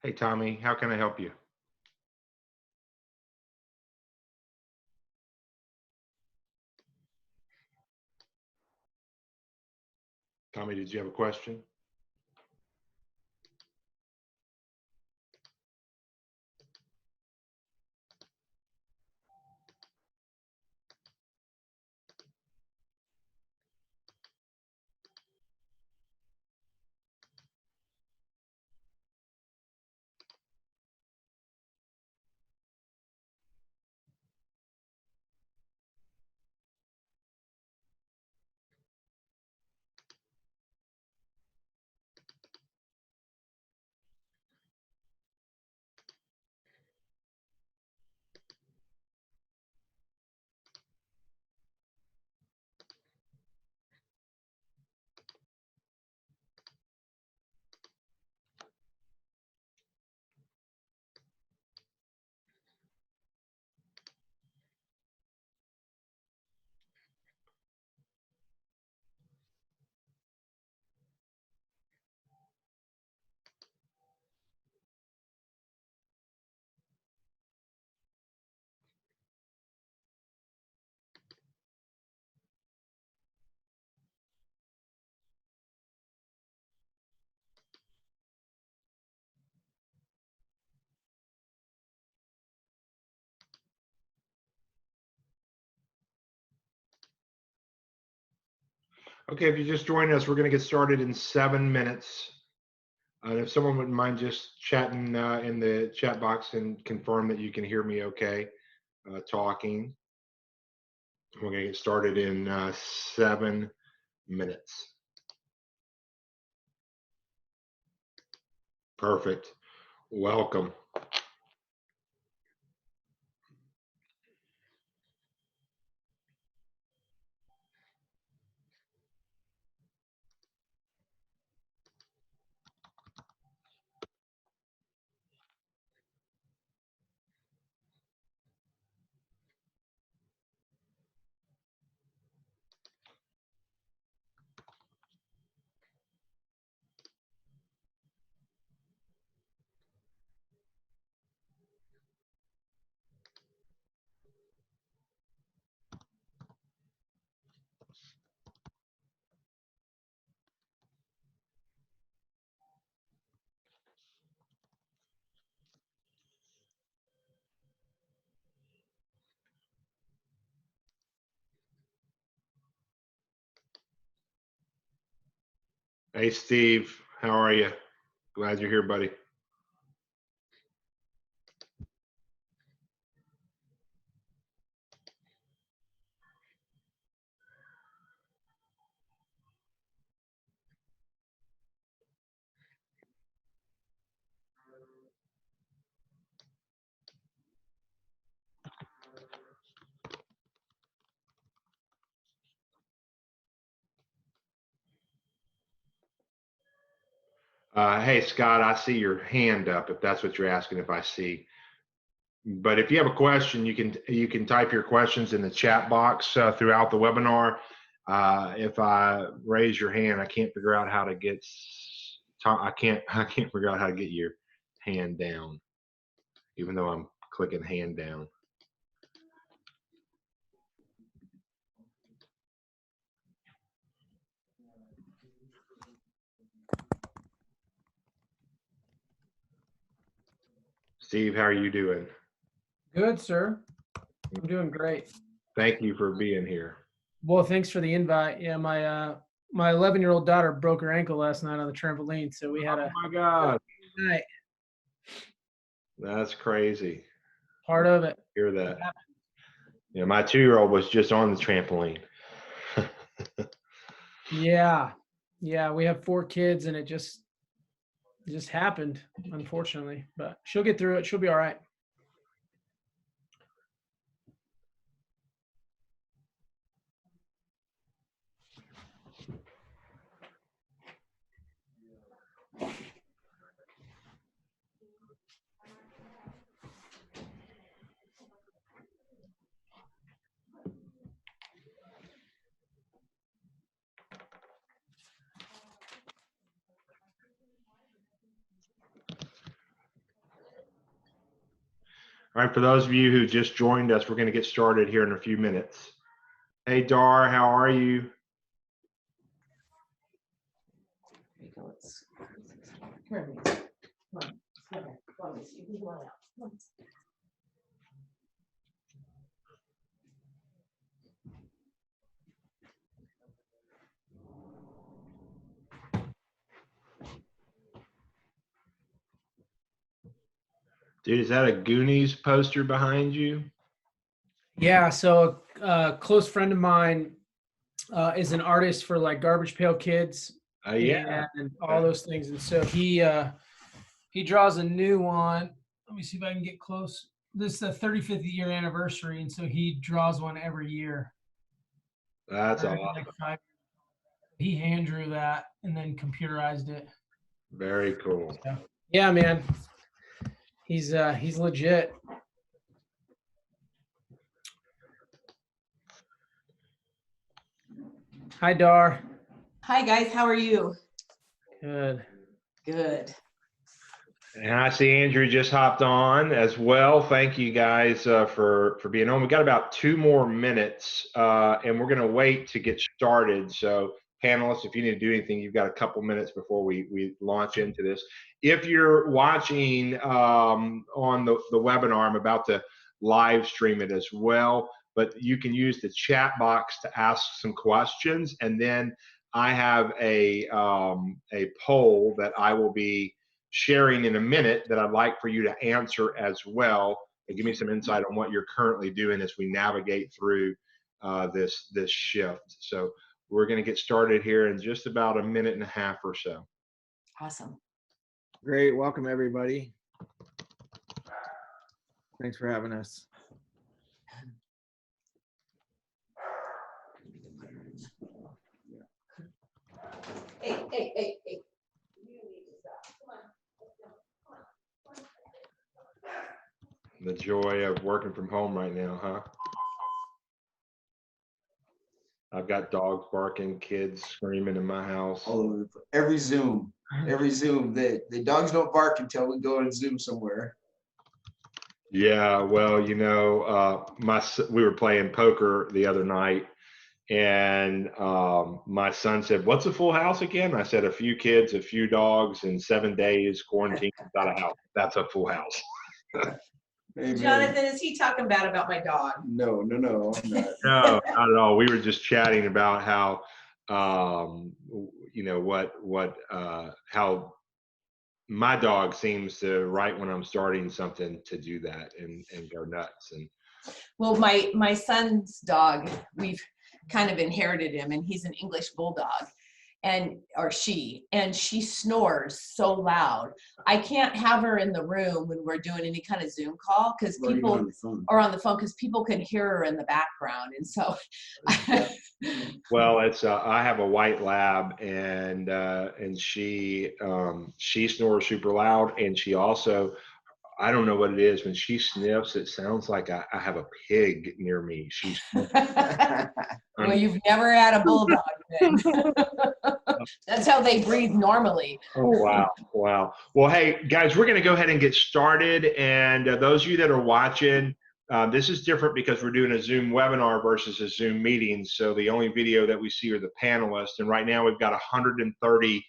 Hey, Tommy, how can I help you? Tommy, did you have a question? Okay, if you just joined us, we're going to get started in 7 minutes. If someone wouldn't mind just chatting in the chat box and confirm that you can hear me okay, talking. We're going to get started in 7 minutes. Perfect. Welcome. Hey, Steve, how are you? Glad you're here, buddy. Hey, Scott, I see your hand up if that's what you're asking if I see. But if you have a question, you can type your questions in the chat box throughout the webinar. If I raise your hand, I can't figure out how to get. I can't figure out how to get your hand down, even though I'm clicking hand down. Steve, how are you doing? Good, sir. I'm doing great. Thank you for being here. Well, thanks for the invite. Yeah, my 11-year-old daughter broke her ankle last night on the trampoline, so we had Oh my God, night. that's crazy. Part of it. Hear that? Yeah, my 2-year-old was just on the trampoline. Yeah, we have 4 kids, and it just happened, unfortunately. But she'll get through it. She'll be all right. All right, for those of you who just joined us, we're going to get started here in a few minutes. Hey, Dar, how are you? There you go. Come here, Mace. Come on. Come here. Come on, Mace. You can go on out. Come on. Dude, is that a Goonies poster behind you? Yeah, so a close friend of mine is an artist for like Garbage Pail Kids Yeah. and all those things. And so he draws a new one. Let me see if I can get close. This is the 35th year anniversary, and so he draws one every year. That's Or every, awesome. like, 5 He hand drew that and then computerized it. Very cool. So, yeah, man. He's legit. Hi, Dar. Hi, guys. How are you? Good. Good. And I see Andrew just hopped on as well. Thank you guys for being on. We got about 2 more minutes, and we're going to wait to get started. So, panelists, if you need to do anything, you've got a couple minutes before we launch into this. If you're watching on the webinar, I'm about to live stream it as well, but you can use the chat box to ask some questions, and then I have a poll that I will be sharing in a minute that I'd like for you to answer as well, and give me some insight on what you're currently doing as we navigate through this shift. So we're going to get started here in just about a minute and a half or so. Awesome. Great. Welcome, everybody. Thanks for having us. Hey, hey, hey, hey. You need to stop. Come on. The joy of working from home right now, huh? I've got dogs barking, kids screaming in my house. All over every Zoom, the dogs don't bark until we go and Zoom somewhere. Yeah, well, you know, we were playing poker the other night, and my son said, "What's a full house again?" I said, "A few kids, a few dogs, and 7 days quarantined without a house. That's a full house." Amen. Jonathan, is he talking bad about my dog? No, I'm not. No, not at all. We were just chatting about how, you know, how my dog seems to, right when I'm starting something, to do that and go nuts. And Well, my son's dog, we've kind of inherited him, and he's an English bulldog, and she snores so loud. I can't have her in the room when we're doing any kind of Zoom call because people are on the phone because people can hear her in the background, and so. well, it's I have a white lab, and she snores super loud, and she also, I don't know what it is, when she sniffs, it sounds like I have a pig near me. She's Well, you've never had a bulldog then. That's how they breathe normally. Oh, wow. Wow. Well, hey, guys, we're going to go ahead and get started. And those of you that are watching, this is different because we're doing a Zoom webinar versus a Zoom meeting. So the only video that we see are the panelists. And right now we've got 130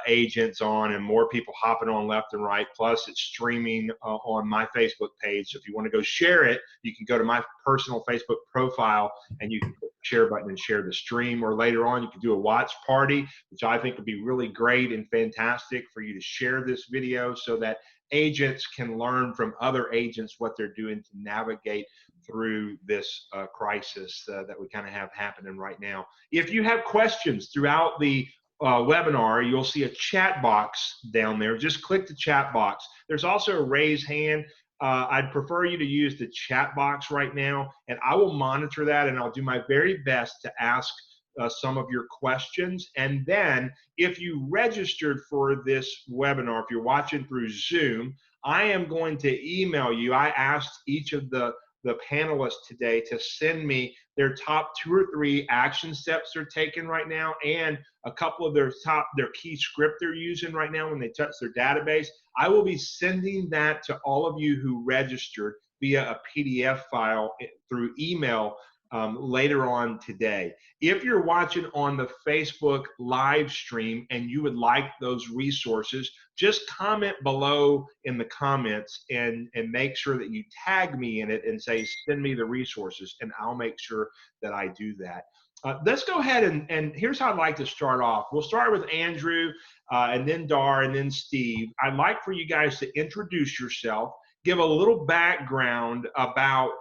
agents on, and more people hopping on left and right. Plus it's streaming on my Facebook page. So if you want to go share it, you can go to my personal Facebook profile and you can click the share button and share the stream. Or later on, you can do a watch party, which I think would be really great and fantastic for you to share this video so that agents can learn from other agents what they're doing to navigate through this crisis that we kind of have happening right now. If you have questions throughout the webinar, you'll see a chat box down there. Just click the chat box. There's also a raise hand. I'd prefer you to use the chat box right now, and I will monitor that, and I'll do my very best to ask some of your questions. And then if you registered for this webinar, if you're watching through Zoom, I am going to email you. I asked each of the the panelists today to send me their top 2 or 3 action steps they're taking right now, and a couple of their key script they're using right now when they touch their database. I will be sending that to all of you who registered via a PDF file through email later on today. If you're watching on the Facebook live stream and you would like those resources, just comment below in the comments and make sure that you tag me in it and say, send me the resources, and I'll make sure that I do that. Let's go ahead and here's how I'd like to start off. We'll start with Andrew and then Dar and then Steve. I'd like for you guys to introduce yourself, give a little background about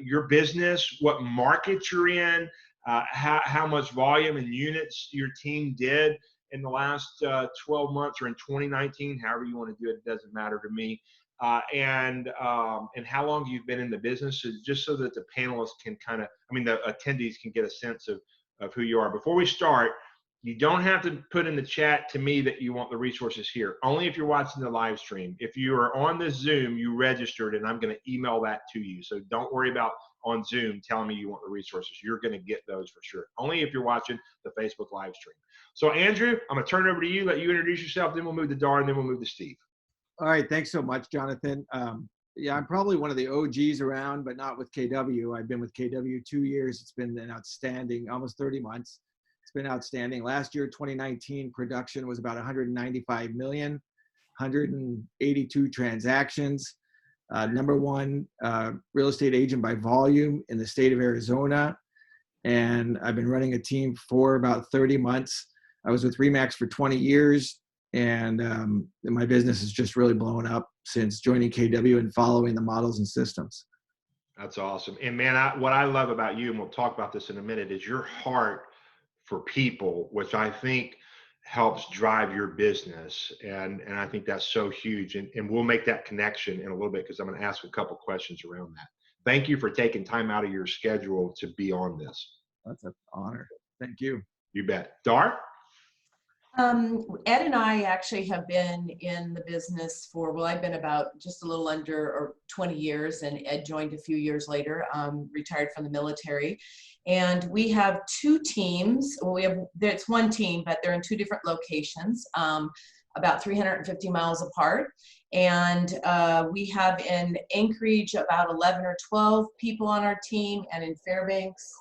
your business, what market you're in, how much volume and units your team did in the last 12 months or in 2019, however you want to do it, it doesn't matter to me. And how long you've been in the business, just so that the panelists can the attendees can get a sense of who you are. Before we start, you don't have to put in the chat to me that you want the resources here. Only if you're watching the live stream. If you are on this Zoom, you registered, and I'm going to email that to you. So don't worry about on Zoom telling me you want the resources. You're going to get those for sure. Only if you're watching the Facebook live stream. So Andrew, I'm going to turn it over to you. Let you introduce yourself. Then we'll move to Dar, and then we'll move to Steve. All right. Thanks so much, Jonathan. Yeah, I'm probably one of the OGs around, but not with KW. I've been with KW 2 years. It's been an outstanding, almost 30 months. It's been outstanding. Last year, 2019, production was about 195 million, 182 transactions. Number one real estate agent by volume in the state of Arizona. And I've been running a team for about 30 months. I was with RE/MAX for 20 years. And my business has just really blown up since joining KW and following the models and systems. That's awesome. And man, what I love about you, and we'll talk about this in a minute, is your heart for people, which I think helps drive your business. And I think that's so huge. And we'll make that connection in a little bit, because I'm going to ask a couple questions around that. Thank you for taking time out of your schedule to be on this. That's an honor. Thank you. You bet. Dar? Ed and I actually have been in the business for, well, I've been about just a little under 20 years, and Ed joined a few years later, retired from the military. And we have 2 teams. Well, it's one team, but they're in 2 different locations, about 350 miles apart. And we have in Anchorage about 11 or 12 people on our team, and in Fairbanks,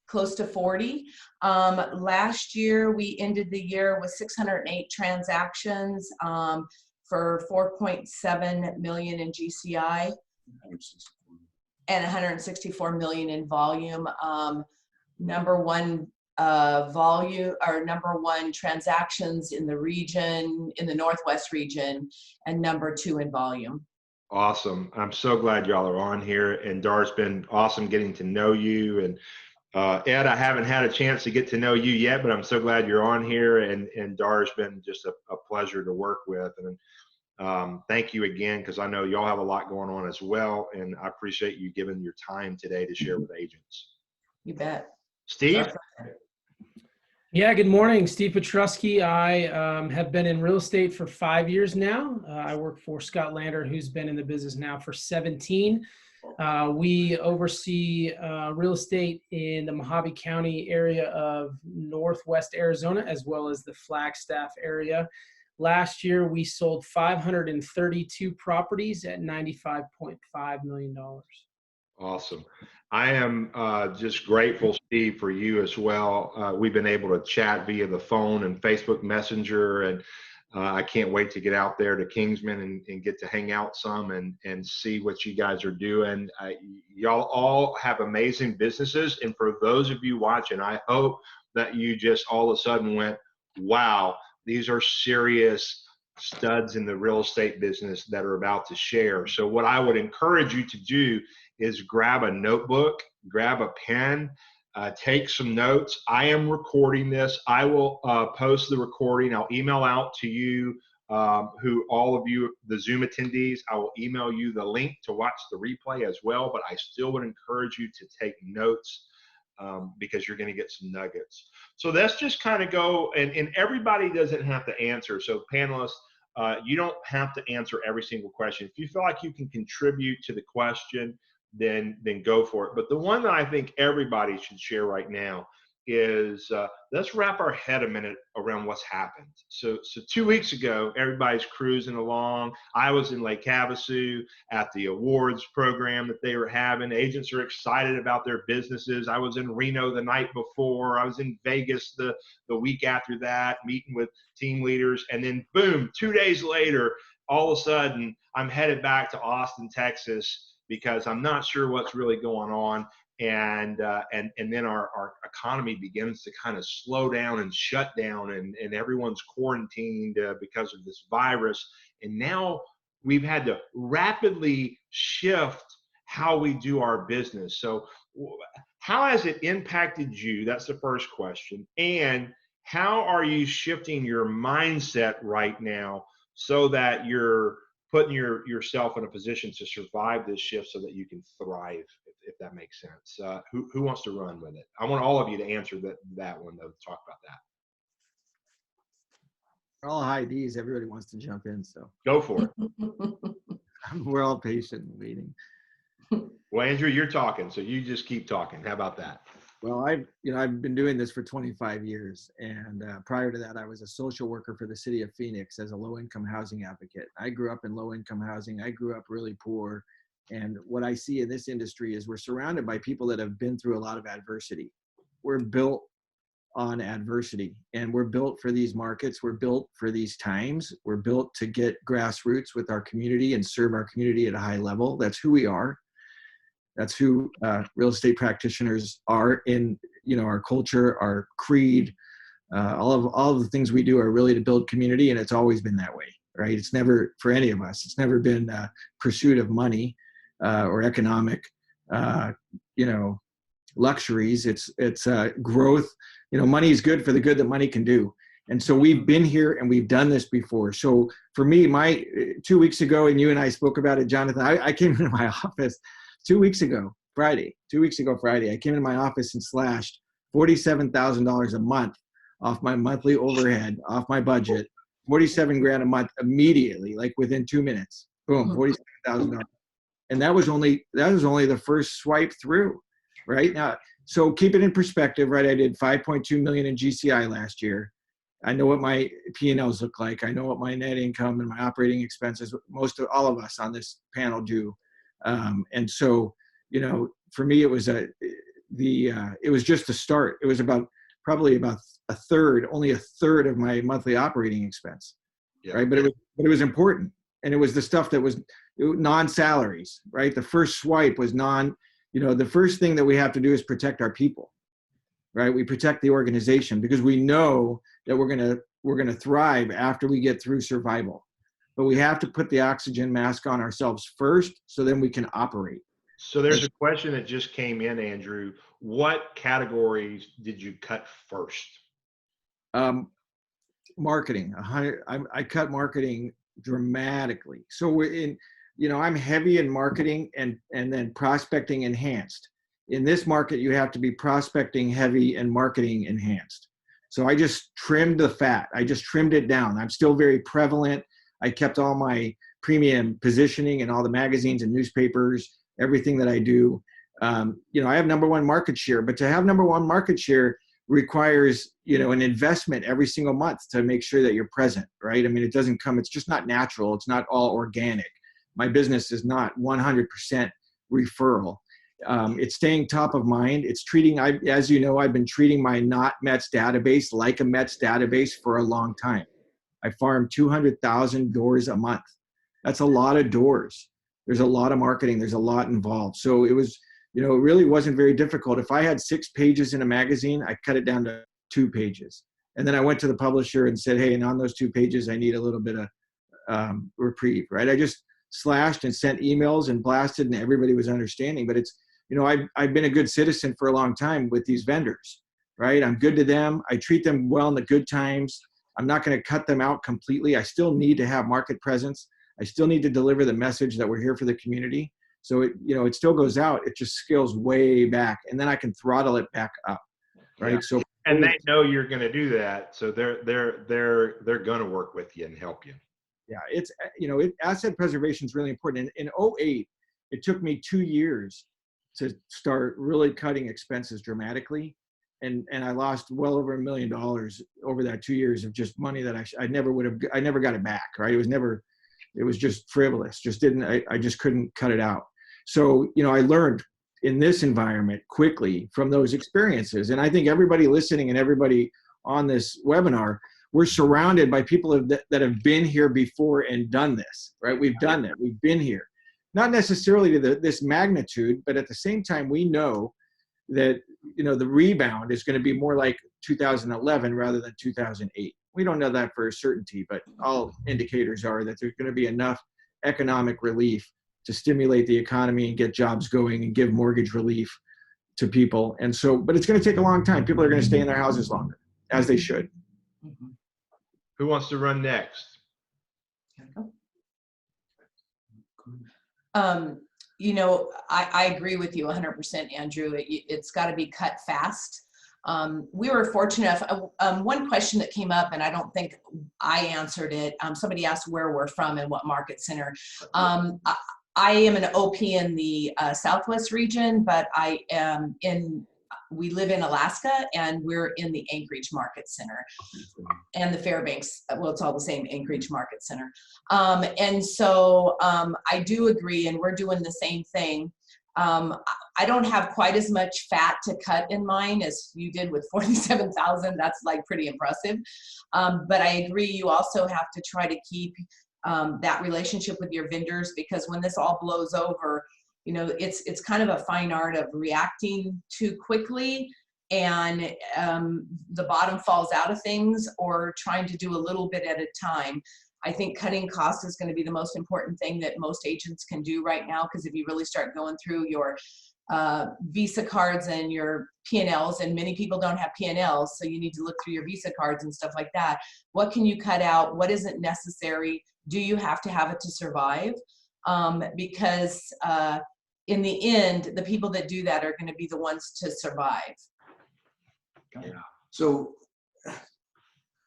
close to 40. Last year, we ended the year with 608 transactions for 4.7 million in GCI and 164 million in volume. Number one volume, or number one transactions in the region, in the Northwest region, and number 2 in volume. Awesome. I'm so glad y'all are on here, and Dar's been awesome getting to know you. And Ed, I haven't had a chance to get to know you yet, but I'm so glad you're on here, and Dar's been just a pleasure to work with. And thank you again, because I know y'all have a lot going on as well, and I appreciate you giving your time today to share with agents. You bet. Steve? Yeah, good morning. Steve Petrusky. I have been in real estate for 5 years now. I work for Scott Lander, who's been in the business now for 17. We oversee real estate in the Mojave County area of Northwest Arizona, as well as the Flagstaff area. Last year, we sold 532 properties at $95.5 million. Awesome. I am just grateful, Steve, for you as well. We've been able to chat via the phone and Facebook Messenger, and I can't wait to get out there to Kingsman and get to hang out some and see what you guys are doing. Y'all all have amazing businesses. And for those of you watching, I hope that you just all of a sudden went, wow, these are serious studs in the real estate business that are about to share. So what I would encourage you to do is grab a notebook, grab a pen, take some notes. I am recording this. I will post the recording. I'll email out to you, who all of you, the Zoom attendees, I will email you the link to watch the replay as well. But I still would encourage you to take notes, because you're going to get some nuggets. So let's just kind of go, and everybody doesn't have to answer. So panelists, You don't have to answer every single question. If you feel like you can contribute to the question, then go for it. But the one that I think everybody should share right now is let's wrap our head a minute around what's happened. So 2 weeks ago, everybody's cruising along. I was in Lake Havasu at the awards program that they were having. Agents are excited about their businesses. I was in Reno the night before. I was in Vegas the week after that, meeting with team leaders. And then boom, 2 days later, all of a sudden, I'm headed back to Austin, Texas, because I'm not sure what's really going on. And then our economy begins to kind of slow down and shut down, and everyone's quarantined because of this virus. And now we've had to rapidly shift how we do our business. So how has it impacted you? That's the first question. And how are you shifting your mindset right now so that you're putting yourself in a position to survive this shift so that you can thrive, if that makes sense? Who wants to run with it? I want all of you to answer that one, though. Talk about that. We're all high Ds. Everybody wants to jump in, so Go for it. we're all patient and waiting. Well, Andrew, you're talking, so you just keep talking. How about that? Well, I've been doing this for 25 years, and prior to that, I was a social worker for the city of Phoenix as a low-income housing advocate. I grew up in low-income housing. I grew up really poor, and what I see in this industry is we're surrounded by people that have been through a lot of adversity. We're built on adversity, and we're built for these markets. We're built for these times. We're built to get grassroots with our community and serve our community at a high level. That's who we are. That's who real estate practitioners are in, our culture, our creed. All of the things we do are really to build community, and it's always been that way, right? It's never, for any of us, it's never been pursuit of money or economic, luxuries. It's growth. Money is good for the good that money can do. And so we've been here and we've done this before. So for me, 2 weeks ago, and you and I spoke about it, Jonathan, I came into my office 2 weeks ago, Friday, I came into my office and slashed $47,000 a month off my monthly overhead, off my budget, 47 grand a month immediately, like within 2 minutes, boom, $47,000. And that was only the first swipe through, right? Now, so keep it in perspective, right? I did 5.2 million in GCI last year. I know what my P&Ls look like. I know what my net income and my operating expenses, all of us on this panel do. And so, for me, it was it was just a start. It was probably about only a third of my monthly operating expense, right? But it was important. And it was the stuff that was non-salaries, right? The first swipe was the first thing that we have to do is protect our people, right? We protect the organization because we know that we're going to thrive after we get through survival. But we have to put the oxygen mask on ourselves first so then we can operate. So there's a question that just came in, Andrew. What categories did you cut first? Marketing. I cut marketing dramatically. So I'm heavy in marketing and then prospecting enhanced. In this market, you have to be prospecting heavy and marketing enhanced. So I just trimmed the fat. I just trimmed it down. I'm still very prevalent. I kept all my premium positioning in all the magazines and newspapers, everything that I do. I have number one market share, but to have number one market share requires, an investment every single month to make sure that you're present, right? I mean, it doesn't come, it's just not natural. It's not all organic. My business is not 100% referral. It's staying top of mind. It's as you know, I've been treating my not Mets database like a Mets database for a long time. I farm 200,000 doors a month. That's a lot of doors. There's a lot of marketing. There's a lot involved. So it was, it really wasn't very difficult. If I had 6 pages in a magazine, I cut it down to 2 pages. And then I went to the publisher and said, hey, and on those 2 pages, I need a little bit of reprieve, right? I just slashed and sent emails and blasted, and everybody was understanding. But it's, I've been a good citizen for a long time with these vendors, right? I'm good to them. I treat them well in the good times. I'm not going to cut them out completely. I still need to have market presence. I still need to deliver the message that we're here for the community. So it still goes out. It just scales way back, and then I can throttle it back up, right? Yeah. So and they know you're going to do that, so they're going to work with you and help you. Yeah, it's, asset preservation is really important. In '08, it took me 2 years to start really cutting expenses dramatically. And I lost well over $1 million over that 2 years of just money that I never would have, I never got it back, right? It was just frivolous, I just couldn't cut it out. So, I learned in this environment quickly from those experiences. And I think everybody listening and everybody on this webinar, we're surrounded by people that have been here before and done this, right? We've done it, we've been here. Not necessarily to this magnitude, but at the same time, we know that, the rebound is going to be more like 2011 rather than 2008. We don't know that for a certainty, but all indicators are that there's going to be enough economic relief to stimulate the economy and get jobs going and give mortgage relief to people. And so, but it's going to take a long time. People are going to stay in their houses longer, as they should. Who wants to run next? I agree with you 100%, Andrew. It's got to be cut fast. We were fortunate enough, one question that came up, and I don't think I answered it. Somebody asked where we're from and what market center. I am an OP in the Southwest region, but we live in Alaska, and we're in the Anchorage Market Center and the Fairbanks. Well, it's all the same, Anchorage Market Center. And so I do agree, and we're doing the same thing. I don't have quite as much fat to cut in mine as you did with 47,000. That's like pretty impressive. But I agree, you also have to try to keep that relationship with your vendors, because when this all blows over, it's kind of a fine art of reacting too quickly and the bottom falls out of things, or trying to do a little bit at a time. I think cutting costs is going to be the most important thing that most agents can do right now, because if you really start going through your Visa cards and your P&Ls, and many people don't have P&Ls, so you need to look through your Visa cards and stuff like that. What can you cut out? What isn't necessary? Do you have to have it to survive? Because in the end, the people that do that are going to be the ones to survive. Yeah. So,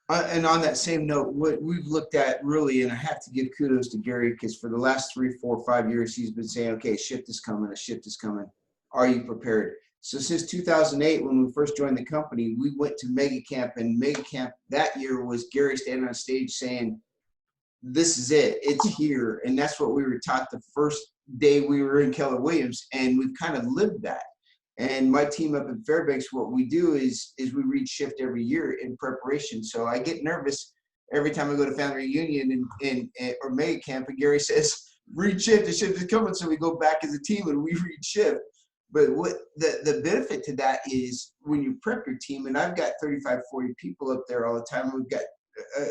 and on that same note, what we've looked at really, and I have to give kudos to Gary, because for the last 3, 4, 5 years, he's been saying, okay, a shift is coming, a shift is coming. Are you prepared? So since 2008, when we first joined the company, we went to Mega Camp, and Mega Camp that year was Gary standing on stage saying, this is it, it's here. And that's what we were taught the first day we were in Keller Williams, and we've kind of lived that. And my team up in Fairbanks, what we do is we read shift every year in preparation. So I get nervous every time I go to family reunion or Mega Camp, and Gary says, read shift, the shift is coming. So we go back as a team and we read shift. But what the benefit to that is when you prep your team, and I've got 35, 40 people up there all the time. We've got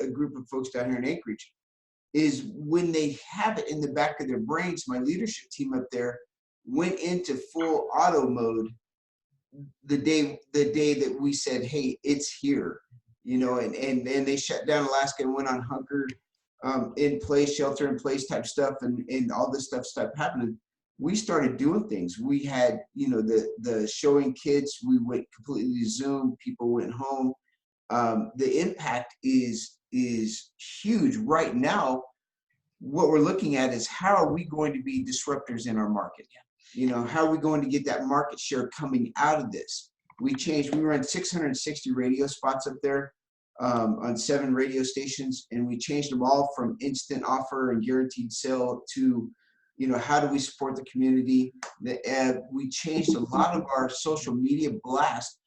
a group of folks down here in Anchorage, is when they have it in the back of their brains. My leadership team up there went into full auto mode the day that we said, hey, it's here, and they shut down Alaska and went on hunker in place, shelter in place type stuff, and all this stuff stopped happening. We started doing things. We had, the showing kids, we went completely Zoom, people went home. The impact is huge right now. What we're looking at is, how are we going to be disruptors in our market? How are we going to get that market share coming out of this? We ran 660 radio spots up there on 7 radio stations, and we changed them all from instant offer and guaranteed sale to, how do we support the community? We changed a lot of our social media blast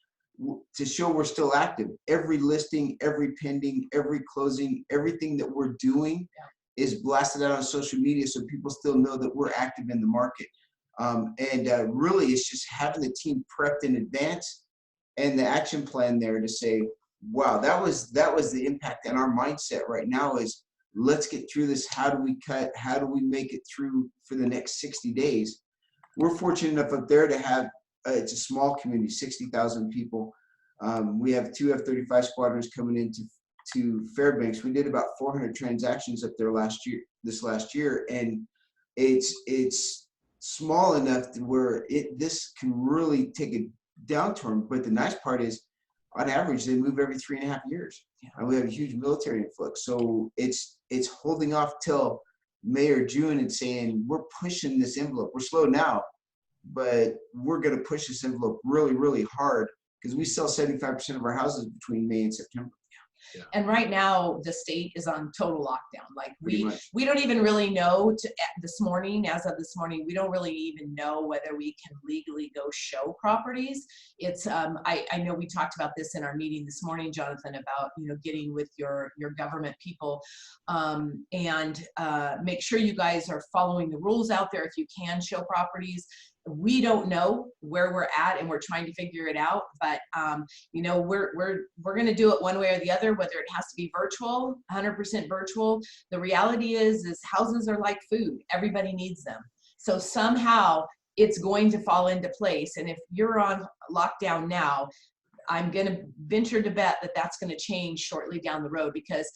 to show we're still active. Every listing, every pending, every closing, everything that we're doing is blasted out on social media, so people still know that we're active in the market. Really, it's just having the team prepped in advance and the action plan there to say, wow, that was the impact. And our mindset right now is, let's get through this. How do we cut? How do we make it through for the next 60 days? We're fortunate enough up there to have, it's a small community, 60,000 people. We have 2 F-35 squadrons coming into Fairbanks. We did about 400 transactions up there this last year, and it's small enough to where this can really take a downturn. But the nice part is, on average, they move every 3.5 years. And we have a huge military influx. So it's holding off till May or June and saying, we're pushing this envelope. We're slow now, but we're going to push this envelope really, really hard because we sell 75% of our houses between May and September. Yeah. And right now the state is on total lockdown. Like Pretty much. we don't even really know this morning, as of this morning, we don't really even know whether we can legally go show properties. It's I know we talked about this in our meeting this morning, Jonathan, about, you know, getting with your government people and make sure you guys are following the rules out there if you can show properties. We don't know where we're at and we're trying to figure it out, but you know, we're going to do it one way or the other, whether it has to be virtual, 100% virtual. The reality is houses are like food. Everybody needs them. So somehow it's going to fall into place. And if you're on lockdown now, I'm going to venture to bet that that's going to change shortly down the road, because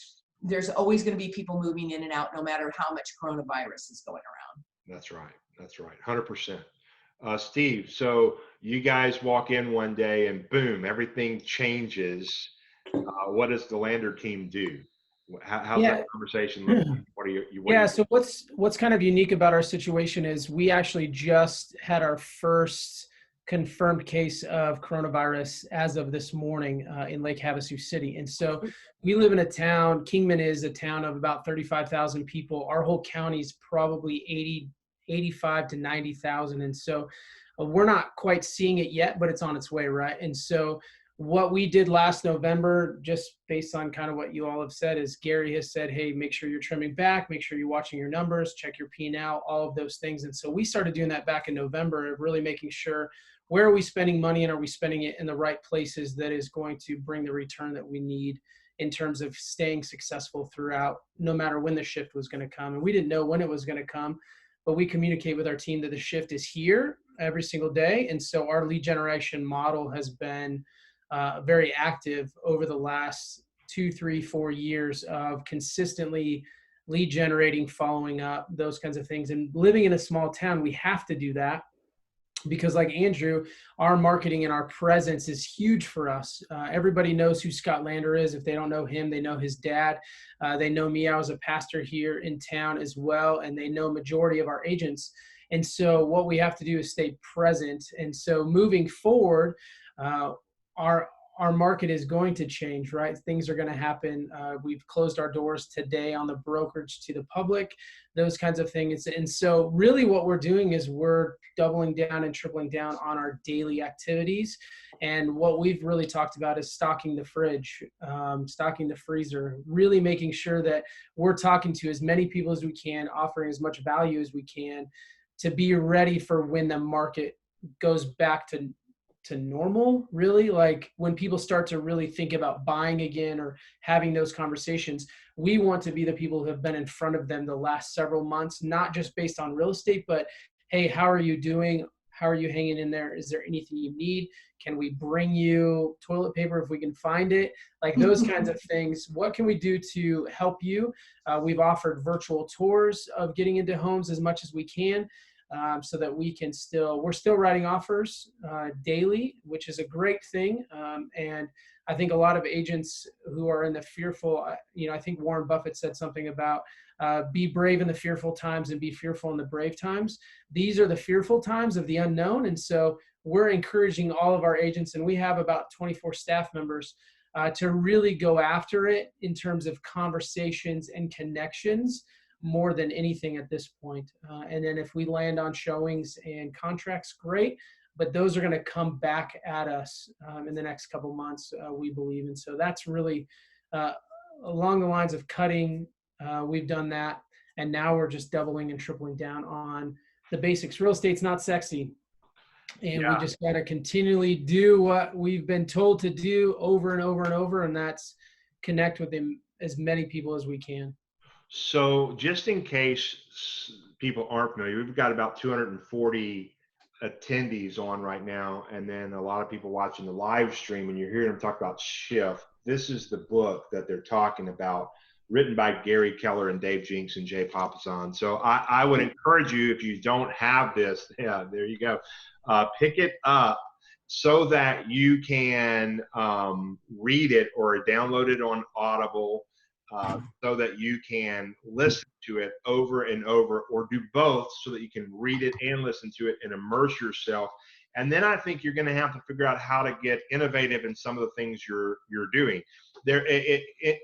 there's always going to be people moving in and out no matter how much coronavirus is going around. That's right. That's right. 100%. Steve, so you guys walk in one day and boom, everything changes. What does the Lander team do? How's that conversation look? What are you? So what's kind of unique about our situation is we actually just had our first confirmed case of coronavirus as of this morning in Lake Havasu City. And so we live in a town, Kingman is a town of about 35,000 people. Our whole county is probably 85 to 90,000. And so we're not quite seeing it yet, but it's on its way, right? And so what we did last November, just based on kind of what you all have said, is Gary has said, hey, make sure you're trimming back, make sure you're watching your numbers, check your P&L, all of those things. And so we started doing that back in November, really making sure, where are we spending money and are we spending it in the right places that is going to bring the return that we need in terms of staying successful throughout, no matter when the shift was going to come. And we didn't know when it was going to come, but we communicate with our team that the shift is here every single day. And so our lead generation model has been very active over the last 2, 3, 4 years of consistently lead generating, following up, those kinds of things. And living in a small town, we have to do that because, like Andrew, our marketing and our presence is huge for us. Everybody knows who Scott Lander is. If they don't know him, they know his dad. They know me. I was a pastor here in town as well, and they know majority of our agents. And so what we have to do is stay present. And so moving forward, our market is going to change, right? Things are going to happen. We've closed our doors today on the brokerage to the public, those kinds of things. And so really what we're doing is we're doubling down and tripling down on our daily activities. And what we've really talked about is stocking the fridge, stocking the freezer, really making sure that we're talking to as many people as we can, offering as much value as we can to be ready for when the market goes back to normal, really. Like when people start to really think about buying again or having those conversations, we want to be the people who have been in front of them the last several months, not just based on real estate, but hey, how are you doing? How are you hanging in there? Is there anything you need? Can we bring you toilet paper if we can find it? Like those kinds of things. What can we do to help you? We've offered virtual tours of getting into homes as much as we can. So that we can we're still writing offers daily, which is a great thing. And I think a lot of agents who are in the fearful, I think Warren Buffett said something about be brave in the fearful times and be fearful in the brave times. These are the fearful times of the unknown. And so we're encouraging all of our agents, and we have about 24 staff members to really go after it in terms of conversations and connections more than anything at this point. And then if we land on showings and contracts, great, but those are going to come back at us in the next couple months, we believe. And so that's really along the lines of cutting. We've done that. And now we're just doubling and tripling down on the basics. Real estate's not sexy. And we just got to continually do what we've been told to do over and over and over. And that's connect with as many people as we can. So just in case people aren't familiar, we've got about 240 attendees on right now, and then a lot of people watching the live stream, and you're hearing them talk about Shift. This is the book that they're talking about, written by Gary Keller and Dave Jinks and Jay Papasan. So I would encourage you, if you don't have this, there you go, pick it up. so that you can read it or download it on Audible, so that you can listen to it over and over, or do both so that you can read it and listen to it and immerse yourself. And then I think you're going to have to figure out how to get innovative in some of the things you're doing. There,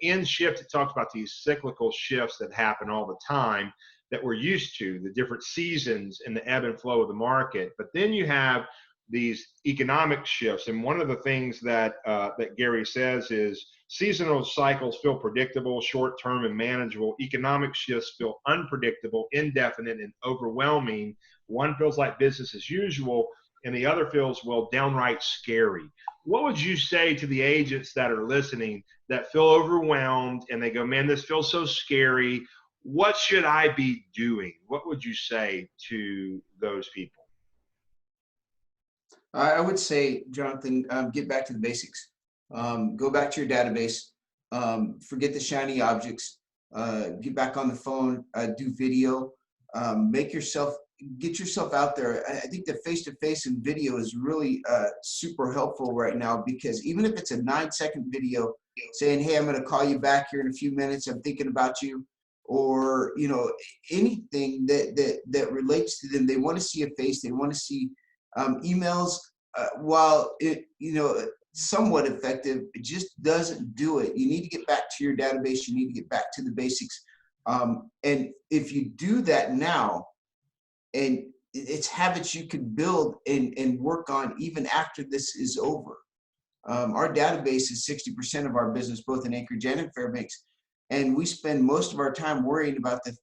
in Shift, it talks about these cyclical shifts that happen all the time that we're used to, the different seasons and the ebb and flow of the market. But then you have these economic shifts, and one of the things that that Gary says is seasonal cycles feel predictable, short-term, and manageable. Economic shifts feel unpredictable, indefinite, and overwhelming. One feels like business as usual, and the other feels, well, downright scary. What would you say to the agents that are listening that feel overwhelmed and they go, man, this feels so scary? What should I be doing? What would you say to those people? I would say, Jonathan, get back to the basics. Go back to your database. Forget the shiny objects. Get back on the phone. Do video. Get yourself out there. I think the face-to-face and video is really super helpful right now, because even if it's a 9-second video saying, hey, I'm going to call you back here in a few minutes, I'm thinking about you, or anything that relates to them. They want to see a face. They want to see emails. While it somewhat effective, it just doesn't do it. You need to get back to your database. You need to get back to the basics. And if you do that now, and it's habits you can build and work on even after this is over. Our database is 60% of our business, both in Anchorage and in Fairbanks. And we spend most of our time worrying about the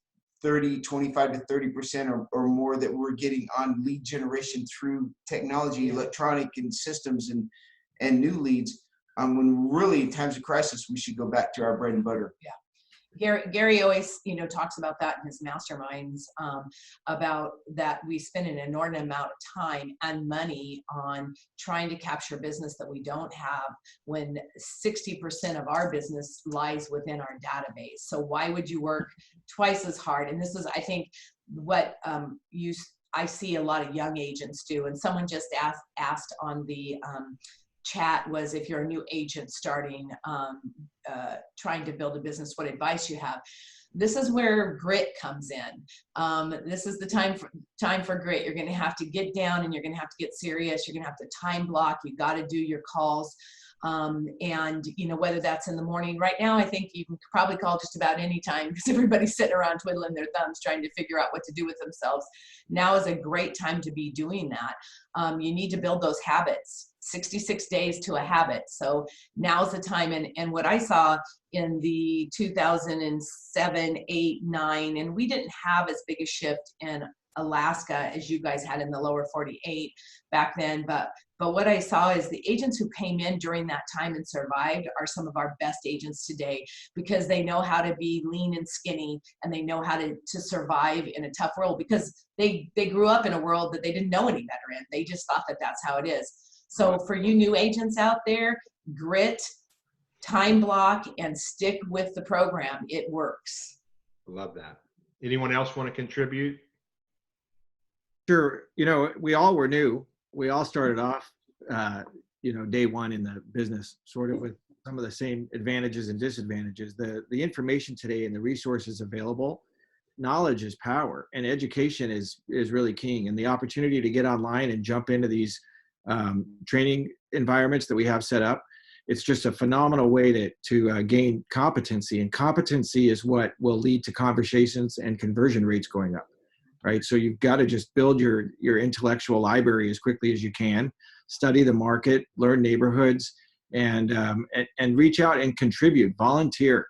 25 to 30% or more that we're getting on lead generation through technology, electronic and systems and new leads. When really in times of crisis, we should go back to our bread and butter. Yeah. Gary always, talks about that in his masterminds, about that we spend an inordinate amount of time and money on trying to capture business that we don't have, when 60% of our business lies within our database. So why would you work twice as hard? And this is, I think, what I see a lot of young agents do. And someone just asked on the chat was, if you're a new agent starting, trying to build a business, what advice you have. This is where grit comes in. This is the time for grit. You're going to have to get down and you're going to have to get serious. You're going to have to time block. You got to do your calls. And whether that's in the morning. Right now, I think you can probably call just about any time, because everybody's sitting around twiddling their thumbs trying to figure out what to do with themselves. Now is a great time to be doing that. You need to build those habits. 66 days to a habit. So now's the time. And what I saw in the 2007, 8, 9, and we didn't have as big a shift in Alaska as you guys had in the lower 48 back then. But what I saw is the agents who came in during that time and survived are some of our best agents today, because they know how to be lean and skinny, and they know how to survive in a tough world, because they grew up in a world that they didn't know any better in. They just thought that that's how it is. So for you new agents out there, grit, time block, and stick with the program. It works. Love that. Anyone else want to contribute? Sure. We all were new. We all started off, day one in the business, sort of with some of the same advantages and disadvantages. The information today and the resources available, knowledge is power, and education is really king. And the opportunity to get online and jump into these training environments that we have set up, it's just a phenomenal way to gain competency. And competency is what will lead to conversations and conversion rates going up. Right. So you've got to just build your intellectual library as quickly as you can, study the market, learn neighborhoods, and reach out and contribute, volunteer,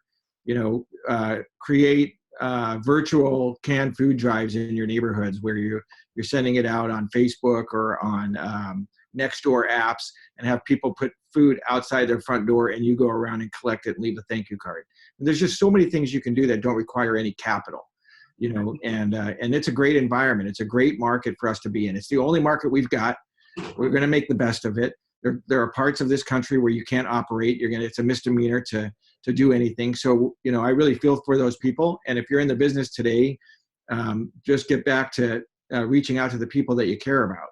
create virtual canned food drives in your neighborhoods where you're sending it out on Facebook or on Nextdoor apps, and have people put food outside their front door, and you go around and collect it and leave a thank you card. And there's just so many things you can do that don't require any capital. And it's a great environment. It's a great market for us to be in. It's the only market we've got. We're going to make the best of it. There are parts of this country where you can't operate. It's a misdemeanor to do anything. So, I really feel for those people. And if you're in the business today, just get back to reaching out to the people that you care about.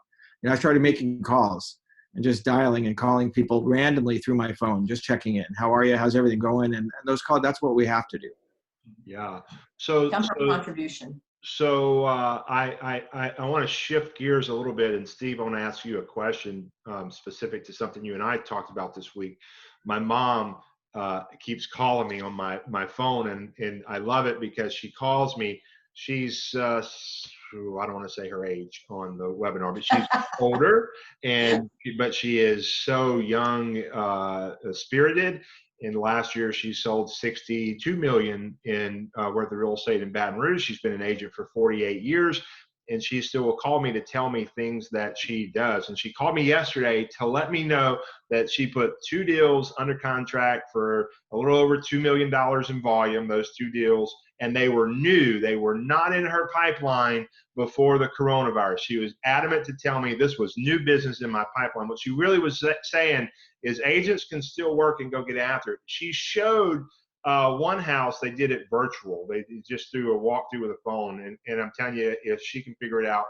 I started making calls. and just dialing and calling people randomly through my phone, just checking in. How are you? How's everything going? And those calls, that's what we have to do. Yeah. So, Come from contribution. So I want to shift gears a little bit, and Steve, I want to ask you a question specific to something you and I talked about this week. My mom keeps calling me on my phone, and I love it because she calls me. She's I don't want to say her age on the webinar, but she's older, but she is so young, spirited. And last year, she sold $62 million in worth of real estate in Baton Rouge. She's been an agent for 48 years, and she still will call me to tell me things that she does. And she called me yesterday to let me know that she put 2 deals under contract for a little over $2 million in volume, those 2 deals, and they were new. They were not in her pipeline before the coronavirus. She was adamant to tell me this was new business in my pipeline. What she really was saying is agents can still work and go get after it. She showed one house, they did it virtual. They just threw a walkthrough with a phone. And I'm telling you, if she can figure it out,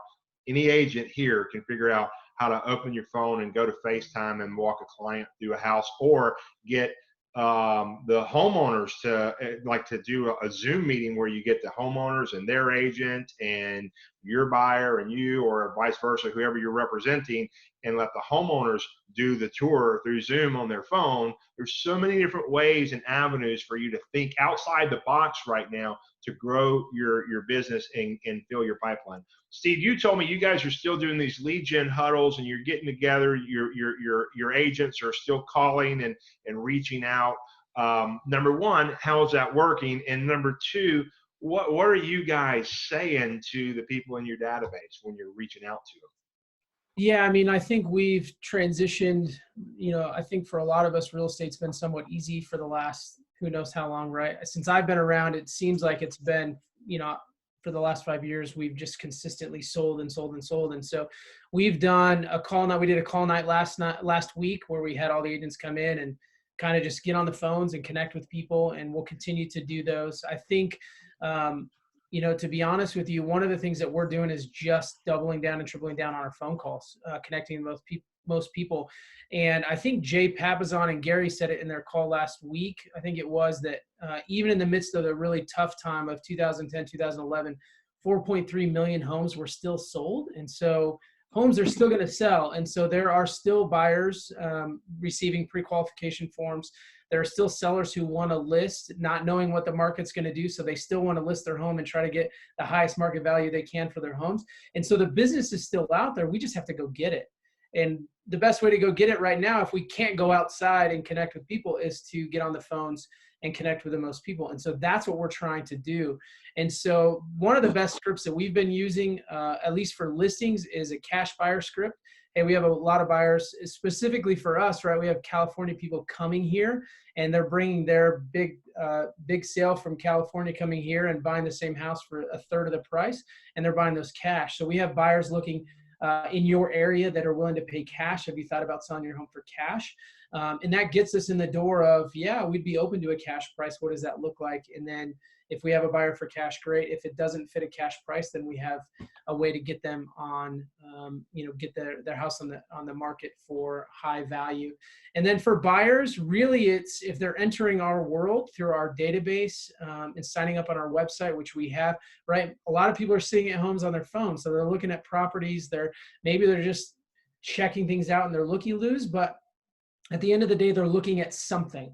any agent here can figure out how to open your phone and go to FaceTime and walk a client through a house, or get the homeowners to do a Zoom meeting where you get the homeowners and their agent and your buyer and you, or vice versa, whoever you're representing, and let the homeowners do the tour through Zoom on their phone. There's so many different ways and avenues for you to think outside the box right now to grow your business and fill your pipeline. Steve, you told me you guys are still doing these lead gen huddles, and you're getting together. Your agents are still calling and reaching out. Number one, how is that working? And number two, what are you guys saying to the people in your database when you're reaching out to them? Yeah, I mean, I think we've transitioned, I think for a lot of us, real estate's been somewhat easy for the last, who knows how long, right? Since I've been around, it seems like it's been, for the last 5 years, we've just consistently sold and sold and sold. And so we've done a call night. We did a call night last week where we had all the agents come in and kind of just get on the phones and connect with people. And we'll continue to do those. I think, to be honest with you, one of the things that we're doing is just doubling down and tripling down on our phone calls, connecting with most people. And I think Jay Papazon and Gary said it in their call last week. I think it was that even in the midst of the really tough time of 2010, 2011, 4.3 million homes were still sold. And so homes are still going to sell. And so there are still buyers receiving pre-qualification forms. There are still sellers who want to list, not knowing what the market's going to do. So they still want to list their home and try to get the highest market value they can for their homes. And so the business is still out there. We just have to go get it. And the best way to go get it right now, if we can't go outside and connect with people, is to get on the phones and connect with the most people. And so that's what we're trying to do. And so one of the best scripts that we've been using, at least for listings, is a cash buyer script. Hey, we have a lot of buyers, specifically for us, right? We have California people coming here, and they're bringing their big sale from California coming here and buying the same house for a third of the price, and they're buying those cash. So we have buyers looking in your area that are willing to pay cash. Have you thought about selling your home for cash? And that gets us in the door of, yeah, we'd be open to a cash price. What does that look like? And then if we have a buyer for cash, great. If it doesn't fit a cash price, then we have a way to get them on, get their house on the market for high value. And then for buyers, really, it's if they're entering our world through our database and signing up on our website, which we have, right? A lot of people are sitting at homes on their phones, so they're looking at properties. Maybe they're just checking things out and they're looky-loos, but at the end of the day, they're looking at something.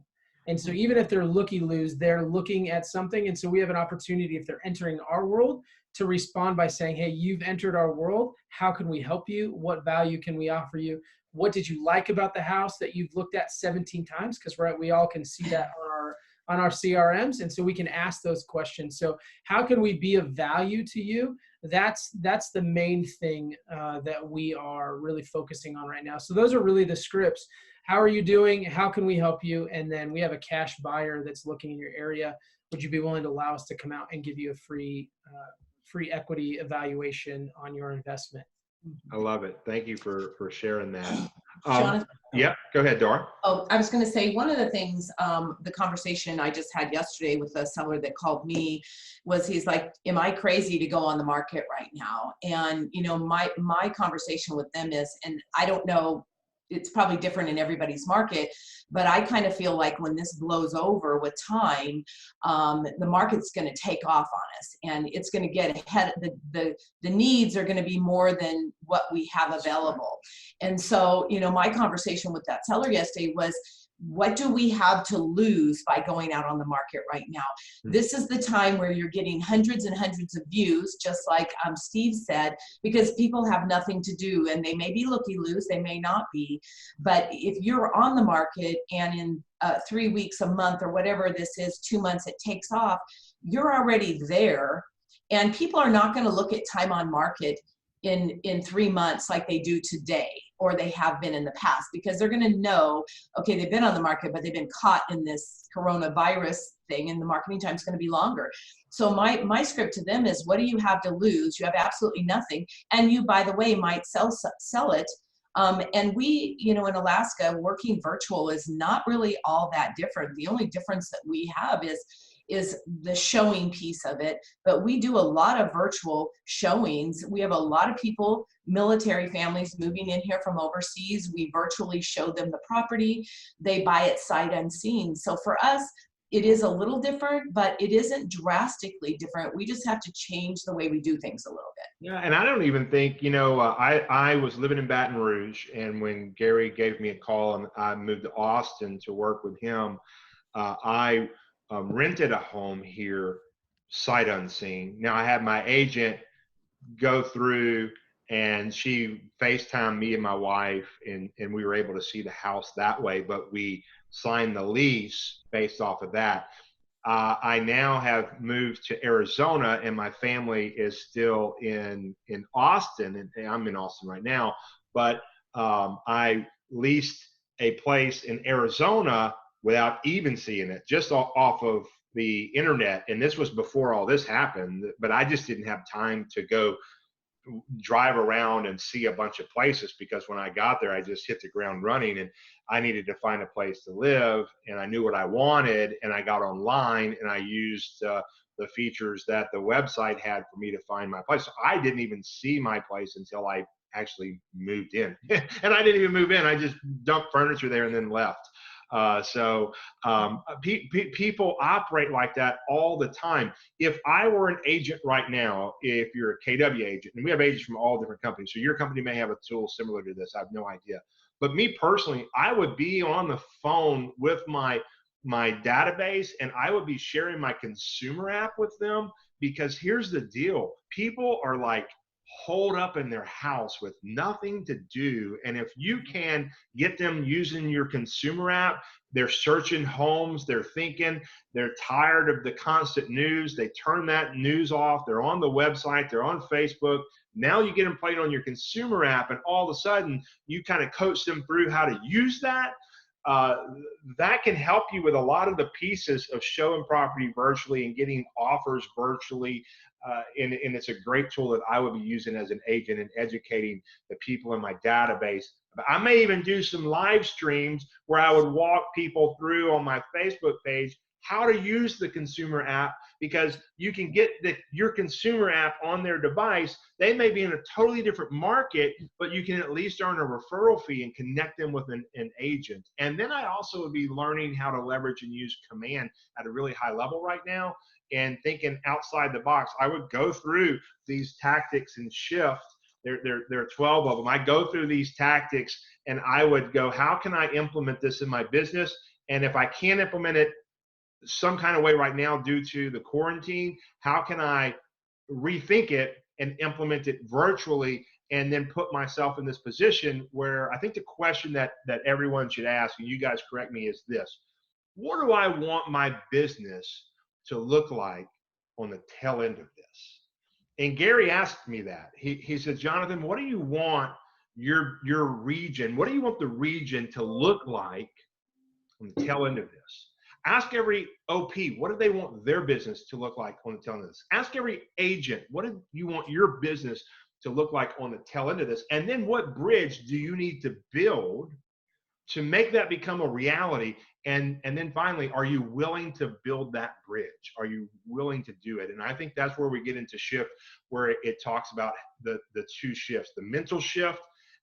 And so even if they're looky-loos, they're looking at something. And so we have an opportunity, if they're entering our world, to respond by saying, hey, you've entered our world. How can we help you? What value can we offer you? What did you like about the house that you've looked at 17 times? Because we all can see that on our CRMs. And so we can ask those questions. So how can we be of value to you? That's the main thing that we are really focusing on right now. So those are really the scripts. How are you doing? How can we help you? And then we have a cash buyer that's looking in your area. Would you be willing to allow us to come out and give you a free equity evaluation on your investment? I love it. Thank you for sharing that. Jonathan? Yeah, go ahead, Dora. Oh, I was going to say, one of the things, the conversation I just had yesterday with a seller that called me was, he's like, am I crazy to go on the market right now? And, my conversation with them is, and I don't know it's probably different in everybody's market, but I kind of feel like when this blows over with time, the market's going to take off on us, and it's going to get ahead. The needs are going to be more than what we have available. And so, you know, my conversation with that seller yesterday was, what do we have to lose by going out on the market right now? This is the time where you're getting hundreds and hundreds of views, just like Steve said, because people have nothing to do, and they may be looky-loos, they may not be. But if you're on the market and in 3 weeks, a month, or whatever this is, 2 months, it takes off, you're already there. And people are not going to look at time on market in 3 months like they do today, or they have been in the past, because they're going to know, okay, they've been on the market, but they've been caught in this coronavirus thing, and the marketing time is going to be longer. So my script to them is, what do you have to lose? You have absolutely nothing. And you, by the way, might sell it. And we, you know, in Alaska, working virtual is not really all that different. The only difference that we have is the showing piece of it. But we do a lot of virtual showings. We have a lot of people, military families moving in here from overseas. We virtually show them the property. They buy it sight unseen. So for us, it is a little different, but it isn't drastically different. We just have to change the way we do things a little bit. Yeah, and I don't even think, you know, I was living in Baton Rouge, and when Gary gave me a call and I moved to Austin to work with him, I rented a home here sight unseen. Now I had my agent go through, and she FaceTimed me and my wife, and we were able to see the house that way, but we signed the lease based off of that. I now have moved to Arizona, and my family is still in Austin, and I'm in Austin right now, but I leased a place in Arizona without even seeing it, just off of the internet. And this was before all this happened, but I just didn't have time to go drive around and see a bunch of places, because when I got there, I just hit the ground running, and I needed to find a place to live, and I knew what I wanted, and I got online and I used the features that the website had for me to find my place. So I didn't even see my place until I actually moved in. And I didn't even move in. I just dumped furniture there and then left. People operate like that all the time. If I were an agent right now, if you're a KW agent, and we have agents from all different companies, so your company may have a tool similar to this, I have no idea. But me personally, I would be on the phone with my database, and I would be sharing my consumer app with them, because here's the deal. People are like holed up in their house with nothing to do. And if you can get them using your consumer app, they're searching homes, they're thinking, they're tired of the constant news, they turn that news off, they're on the website, they're on Facebook. Now you get them playing on your consumer app, and all of a sudden you kind of coach them through how to use that. That can help you with a lot of the pieces of showing property virtually and getting offers virtually. And it's a great tool that I would be using as an agent and educating the people in my database. I may even do some live streams where I would walk people through on my Facebook page how to use the consumer app, because you can get your consumer app on their device. They may be in a totally different market, but you can at least earn a referral fee and connect them with an agent. And then I also would be learning how to leverage and use command at a really high level right now, and thinking outside the box. I would go through these tactics and shift. There are 12 of them. I go through these tactics, and I would go, how can I implement this in my business? And if I can't implement it some kind of way right now due to the quarantine, how can I rethink it and implement it virtually, and then put myself in this position where I think the question that everyone should ask, and you guys correct me, is this: what do I want my business to look like on the tail end of this? And Gary asked me that. He said, Jonathan, what do you want your region, what do you want the region to look like on the tail end of this? Ask every OP, what do they want their business to look like on the tail end of this? Ask every agent, what do you want your business to look like on the tail end of this? And then what bridge do you need to build to make that become a reality? And then finally, are you willing to build that bridge? Are you willing to do it? And I think that's where we get into shift, where it talks about the two shifts, the mental shift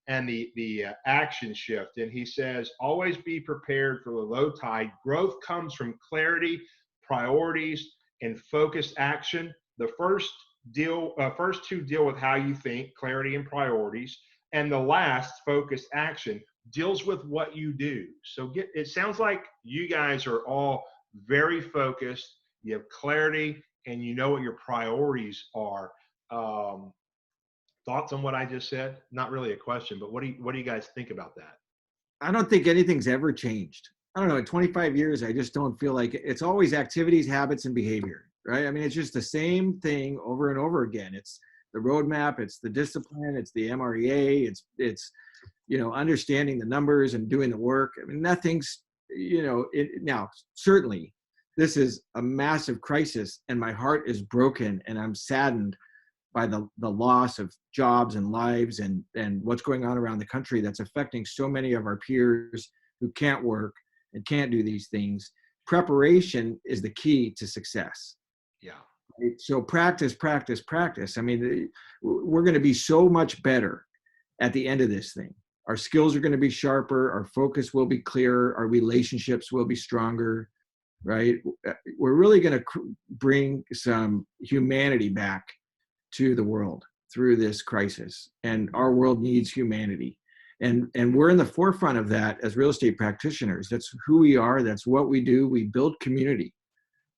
and the action shift. And he says, always be prepared for the low tide. Growth comes from clarity, priorities, and focused action. The first two deal with how you think, clarity and priorities, and the last, focused action, deals with what you do. So it sounds like you guys are all very focused. You have clarity, and you know what your priorities are. Thoughts on what I just said? Not really a question, but what do you guys think about that? I don't think anything's ever changed. I don't know. In 25 years, I just don't feel like it's always activities, habits, and behavior, right? I mean, it's just the same thing over and over again. It's the roadmap, it's the discipline, it's the MREA, it's understanding the numbers and doing the work. I mean, nothing's, now certainly this is a massive crisis, and my heart is broken, and I'm saddened by the loss of jobs and lives and what's going on around the country that's affecting so many of our peers who can't work and can't do these things. Preparation is the key to success. Yeah. Right? So practice. I mean, we're going to be so much better at the end of this thing. Our skills are going to be sharper. Our focus will be clearer. Our relationships will be stronger, right? We're really going to bring some humanity back to the world through this crisis, and our world needs humanity, and we're in the forefront of that as real estate practitioners. That's who we are. That's what we do. We build community,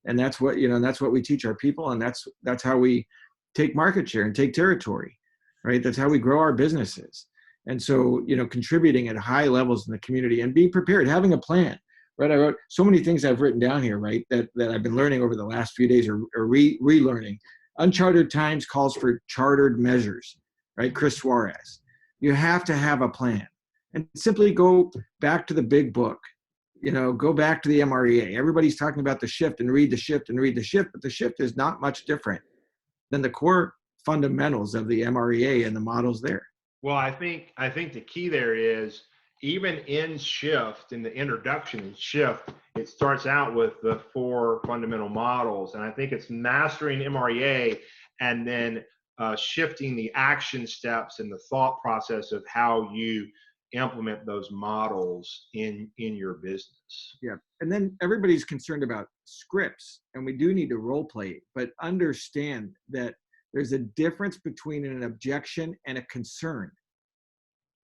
and that's what that's what we teach our people, and that's how we take market share and take territory, right? That's how we grow our businesses. And so contributing at high levels in the community and being prepared, having a plan, right? I wrote so many things I've written down here, right, that I've been learning over the last few days, or relearning. Uncharted times calls for chartered measures, right? Chris Suarez. You have to have a plan, and simply go back to the big book, go back to the MREA. Everybody's talking about the shift and read the shift, but the shift is not much different than the core fundamentals of the MREA and the models there. Well, I think the key there is, even in shift, in the introduction in shift, it starts out with the 4 fundamental models. And I think it's mastering MREA and then shifting the action steps and the thought process of how you implement those models in your business. Yeah. And then everybody's concerned about scripts, and we do need to role play, but understand that there's a difference between an objection and a concern.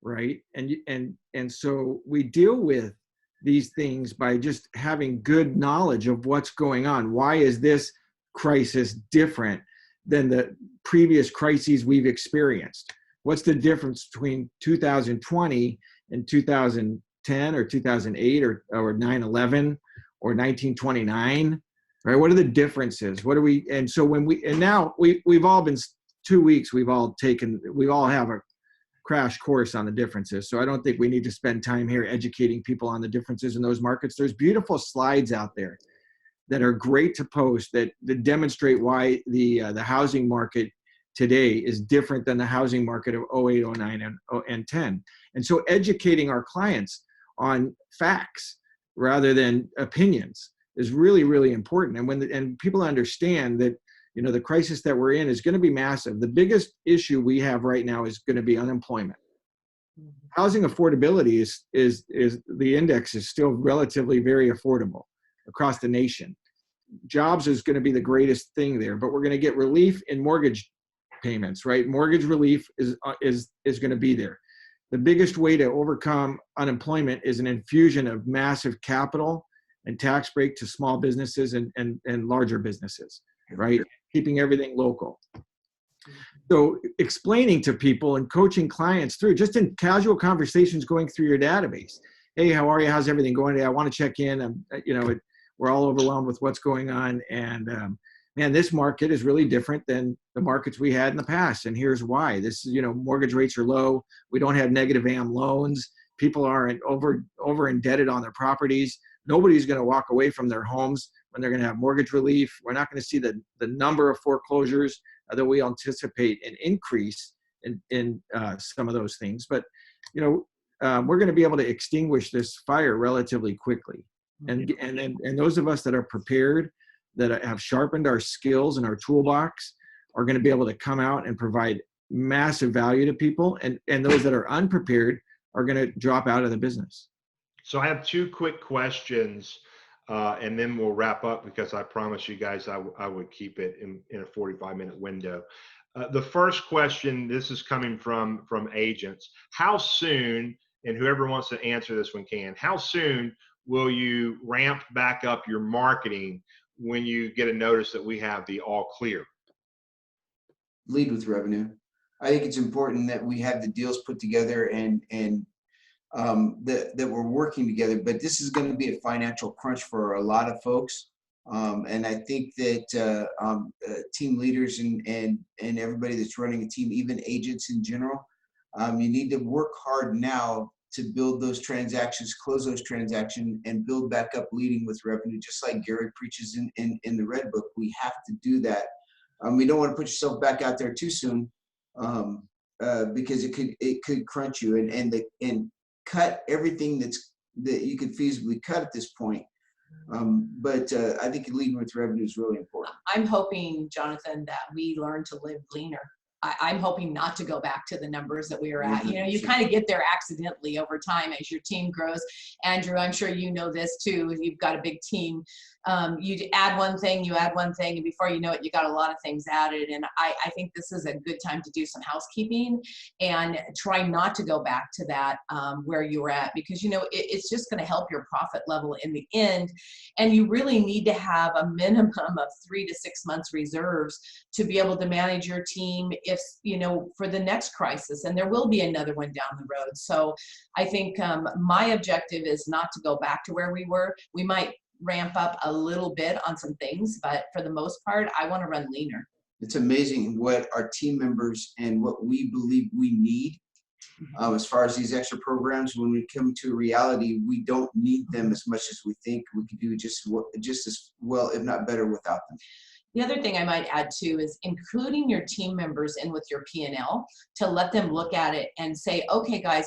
Right. And so we deal with these things by just having good knowledge of what's going on. Why is this crisis different than the previous crises we've experienced? What's the difference between 2020 and 2010 or 2008 or 9/11 or 1929? Right. What are the differences? And so now we've all been 2 weeks, we all have a crash course on the differences. So I don't think we need to spend time here educating people on the differences in those markets. There's beautiful slides out there that are great to post that demonstrate why the housing market today is different than the housing market of 08, 09, and 10. And so educating our clients on facts rather than opinions is really, really important. And when people understand that the crisis that we're in is going to be massive. The biggest issue we have right now is going to be unemployment. Housing affordability is the index is still relatively very affordable across the nation. Jobs is going to be the greatest thing there, but we're going to get relief in mortgage payments, right? Mortgage relief is going to be there. The biggest way to overcome unemployment is an infusion of massive capital and tax break to small businesses and larger businesses, right? Keeping everything local. So explaining to people and coaching clients through, just in casual conversations, going through your database. Hey, how are you? How's everything going today? I want to check in. We're all overwhelmed with what's going on. And man, this market is really different than the markets we had in the past. And here's why. This is, mortgage rates are low. We don't have negative AM loans. People aren't over indebted on their properties. Nobody's going to walk away from their homes when they're going to have mortgage relief. We're not going to see the number of foreclosures, although we anticipate an increase in some of those things. But, we're going to be able to extinguish this fire relatively quickly. And those of us that are prepared, that have sharpened our skills and our toolbox, are going to be able to come out and provide massive value to people, and those that are unprepared are going to drop out of the business. So I have two quick questions, and then we'll wrap up, because I promised you guys I would keep it in a 45-minute window. The first question, this is coming from agents. How soon, and whoever wants to answer this one can, how soon will you ramp back up your marketing when you get a notice that we have the all clear? Lead with revenue. I think it's important that we have the deals put together and that we're working together, but this is going to be a financial crunch for a lot of folks. And I think that team leaders and everybody that's running a team, even agents in general, you need to work hard now to build those transactions, close those transactions, and build back up leading with revenue, just like Gary preaches in the Red Book. We have to do that. We don't want to put yourself back out there too soon, because it could crunch you and cut everything that you could feasibly cut at this point. But I think leading with revenue is really important. I'm hoping, Jonathan, that we learn to live leaner. I'm hoping not to go back to the numbers that we were at. You know, you kind of get there accidentally over time as your team grows. Andrew, I'm sure you know this too. You've got a big team. You add one thing, and before you know it, you got a lot of things added. And I think this is a good time to do some housekeeping and try not to go back to that where you were at, because, you know, it's just going to help your profit level in the end. And you really need to have a minimum of 3 to 6 months reserves to be able to manage your team if, you know, for the next crisis, and there will be another one down the road. So I think my objective is not to go back to where we were. We might ramp up a little bit on some things, but for the most part, I want to run leaner. It's amazing what our team members and what we believe we need as far as these extra programs. When we come to reality, we don't need them as much as we think. We can do just as well, if not better, without them. The other thing I might add too is including your team members in with your P&L to let them look at it and say, okay, guys,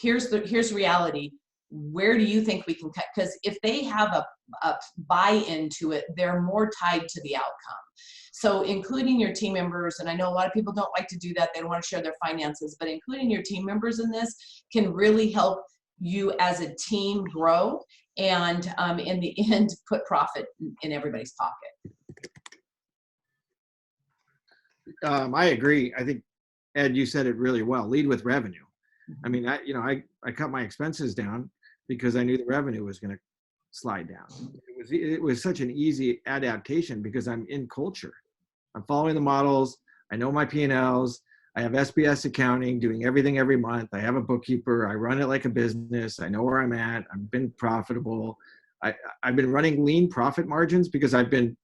here's reality. Where do you think we can cut? Because if they have a buy-in to it, they're more tied to the outcome. So including your team members, and I know a lot of people don't like to do that. They don't want to share their finances, but including your team members in this can really help you as a team grow and in the end, put profit in everybody's pocket. I agree. I think, Ed, you said it really well. Lead with revenue. I mean, I cut my expenses down because I knew the revenue was going to slide down. It was such an easy adaptation because I'm in culture. I'm following the models. I know my P&Ls. I have SBS accounting, doing everything every month. I have a bookkeeper. I run it like a business. I know where I'm at. I've been profitable. I've been running lean profit margins because I've been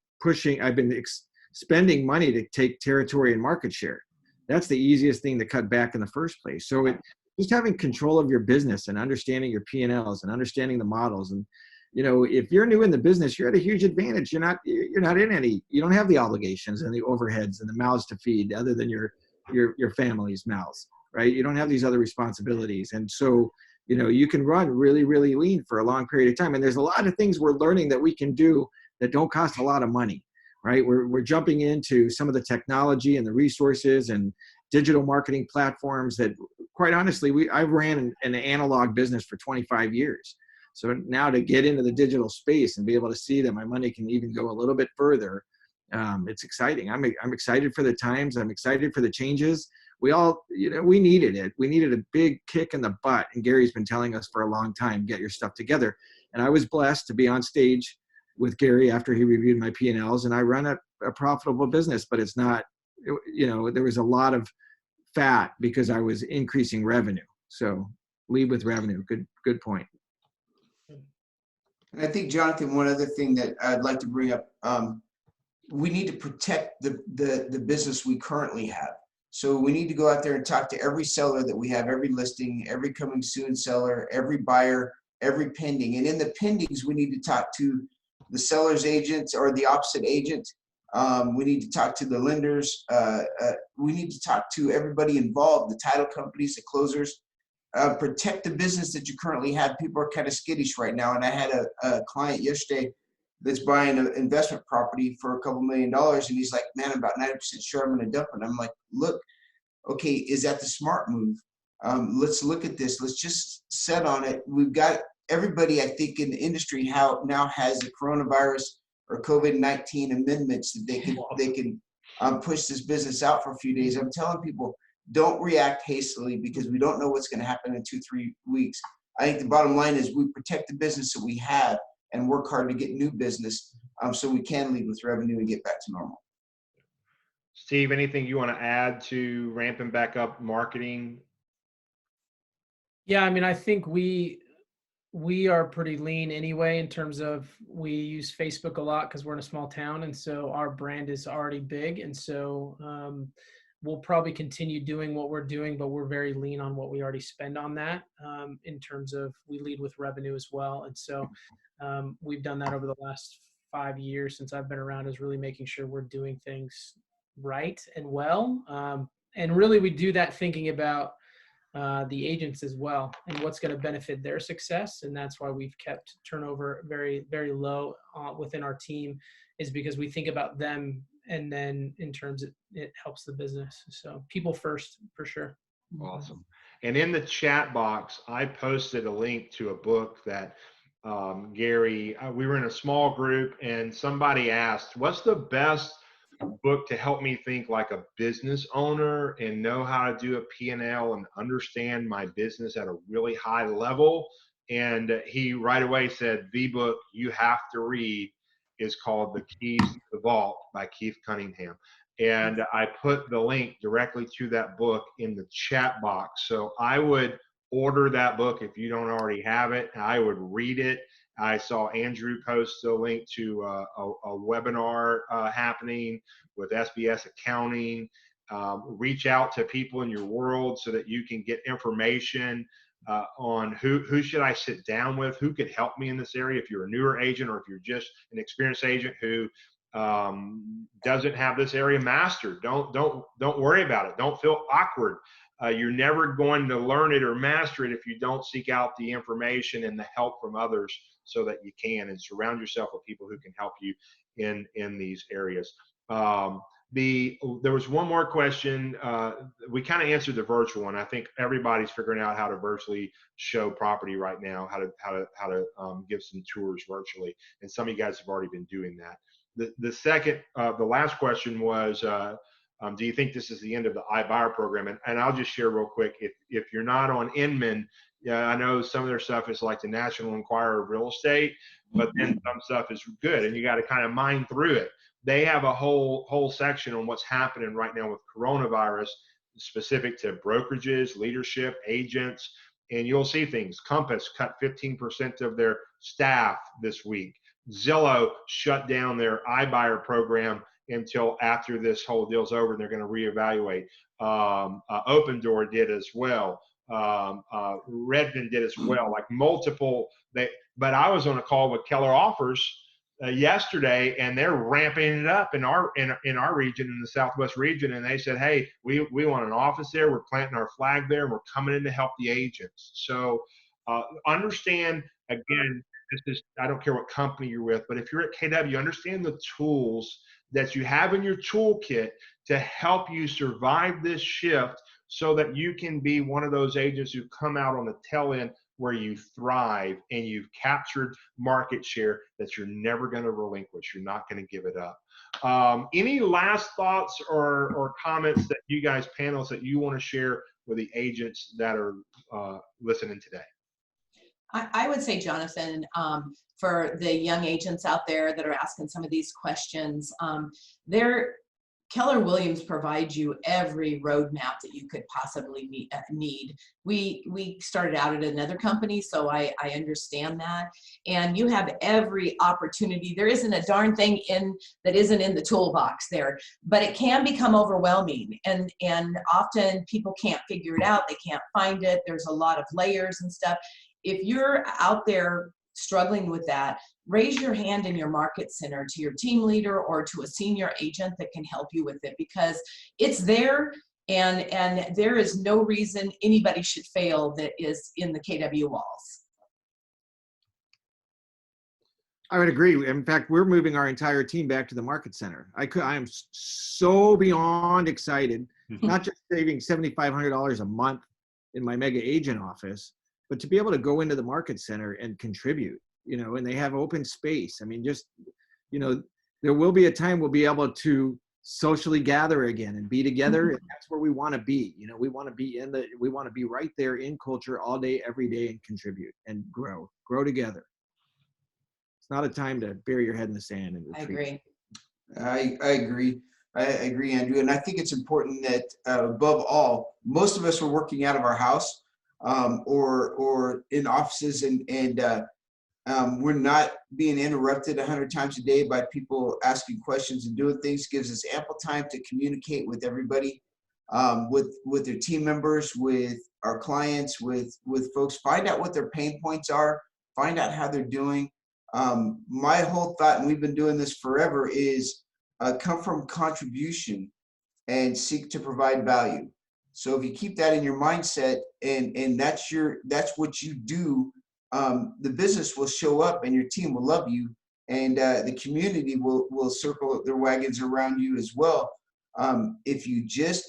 spending money to take territory and market share. That's the easiest thing to cut back in the first place. So just having control of your business and understanding your P&Ls and understanding the models. And, you know, if you're new in the business, you're at a huge advantage. You're not in any, you don't have the obligations and the overheads and the mouths to feed other than your family's mouths, right? You don't have these other responsibilities. And so, you know, you can run really, really lean for a long period of time. And there's a lot of things we're learning that we can do that don't cost a lot of money, right? We're jumping into some of the technology and the resources and digital marketing platforms that, quite honestly, I ran an analog business for 25 years. So now to get into the digital space and be able to see that my money can even go a little bit further, it's exciting. I'm excited for the times. I'm excited for the changes. We all, you know, we needed it. We needed a big kick in the butt. And Gary's been telling us for a long time, get your stuff together. And I was blessed to be on stage with Gary after he reviewed my P&Ls, and I run a profitable business, but it's not, you know, there was a lot of fat because I was increasing revenue. So lead with revenue. Good point. And I think, Jonathan, one other thing that I'd like to bring up, we need to protect the business we currently have. So we need to go out there and talk to every seller that we have, every listing, every coming soon seller, every buyer, every pending. And in the pendings, we need to talk to the seller's agents or the opposite agent. We need to talk to the lenders. We need to talk to everybody involved, the title companies, the closers. Protect the business that you currently have. People are kind of skittish right now. And I had a client yesterday that's buying an investment property for $2 million. And he's like, man, I'm about 90% sure I'm going to dump it. I'm like, look, okay, is that the smart move? Let's look at this. Let's just set on it. We've got everybody, I think, in the industry now has the coronavirus or COVID-19 amendments that they can push this business out for a few days. I'm telling people, don't react hastily because we don't know what's going to happen in 2-3 weeks. I think the bottom line is we protect the business that we have and work hard to get new business so we can lead with revenue and get back to normal. Steve, anything you want to add to ramping back up marketing? Yeah, I mean, I think we are pretty lean anyway in terms of we use Facebook a lot because we're in a small town, and so our brand is already big, and so we'll probably continue doing what we're doing, but we're very lean on what we already spend on that in terms of we lead with revenue as well, and so we've done that over the last 5 years since I've been around, is really making sure we're doing things right and well, and really we do that thinking about the agents as well and what's going to benefit their success. And that's why we've kept turnover very, very low within our team, is because we think about them. And then in terms of it helps the business. So people first, for sure. Awesome. And in the chat box, I posted a link to a book that Gary, we were in a small group and somebody asked, what's the best book to help me think like a business owner and know how to do a P&L and understand my business at a really high level? And he right away said, the book you have to read is called The Keys to the Vault by Keith Cunningham. And I put the link directly to that book in the chat box. So I would order that book if you don't already have it. I would read it. I saw Andrew post a link to a webinar happening with SBS Accounting. Reach out to people in your world so that you can get information on who should I sit down with, who could help me in this area. If you're a newer agent or if you're just an experienced agent who doesn't have this area mastered, don't worry about it. Don't feel awkward. You're never going to learn it or master it if you don't seek out the information and the help from others so that you can, and surround yourself with people who can help you in these areas. There was one more question. We kind of answered the virtual one. I think everybody's figuring out how to virtually show property right now, how to give some tours virtually, and some of you guys have already been doing that. The last question was, do you think this is the end of the iBuyer program? And I'll just share real quick. If you're not on Inman, yeah, I know some of their stuff is like the National Enquirer of Real Estate, but then some stuff is good, and you got to kind of mine through it. They have a whole section on what's happening right now with coronavirus, specific to brokerages, leadership, agents, and you'll see things. Compass cut 15% of their staff this week. Zillow shut down their iBuyer program until after this whole deal's over, and they're going to reevaluate. Open Door did as well. Redfin did as well. Like multiple. But I was on a call with Keller Offers yesterday, and they're ramping it up in our region, in the Southwest region, and they said, hey, we want an office there. We're planting our flag there, and we're coming in to help the agents. So understand, again, this is, I don't care what company you're with, but if you're at KW, understand the tools that you have in your toolkit to help you survive this shift so that you can be one of those agents who come out on the tail end where you thrive and you've captured market share that you're never going to relinquish. You're not going to give it up. Any last thoughts or comments that you guys, panelists, that you want to share with the agents that are listening today? I would say, Jonathan, for the young agents out there that are asking some of these questions, Keller Williams provides you every roadmap that you could possibly need. We started out at another company, so I understand that. And you have every opportunity. There isn't a darn thing that isn't in the toolbox there, but it can become overwhelming. And often people can't figure it out. They can't find it. There's a lot of layers and stuff. If you're out there struggling with that, raise your hand in your market center to your team leader or to a senior agent that can help you with it, because it's there, and there is no reason anybody should fail that is in the KW walls. I would agree. In fact, we're moving our entire team back to the market center. I am so beyond excited, not just saving $7,500 a month in my mega agent office, but to be able to go into the market center and contribute, and they have open space. I mean, just, there will be a time we'll be able to socially gather again and be together. And that's where we want to be. We want to be right there in culture all day, every day, and contribute and grow together. It's not a time to bury your head in the sand and retreat. I agree. I agree. I agree, Andrew. And I think it's important that above all, most of us are working out of our house or in offices, and we're not being interrupted 100 times a day by people asking questions and doing things. Gives us ample time to communicate with everybody, with their team members, with our clients, with folks. Find out what their pain points are. Find out how they're doing. My whole thought, and we've been doing this forever, is come from contribution and seek to provide value. So if you keep that in your mindset, and that's what you do, the business will show up and your team will love you, and the community will circle their wagons around you as well. If you just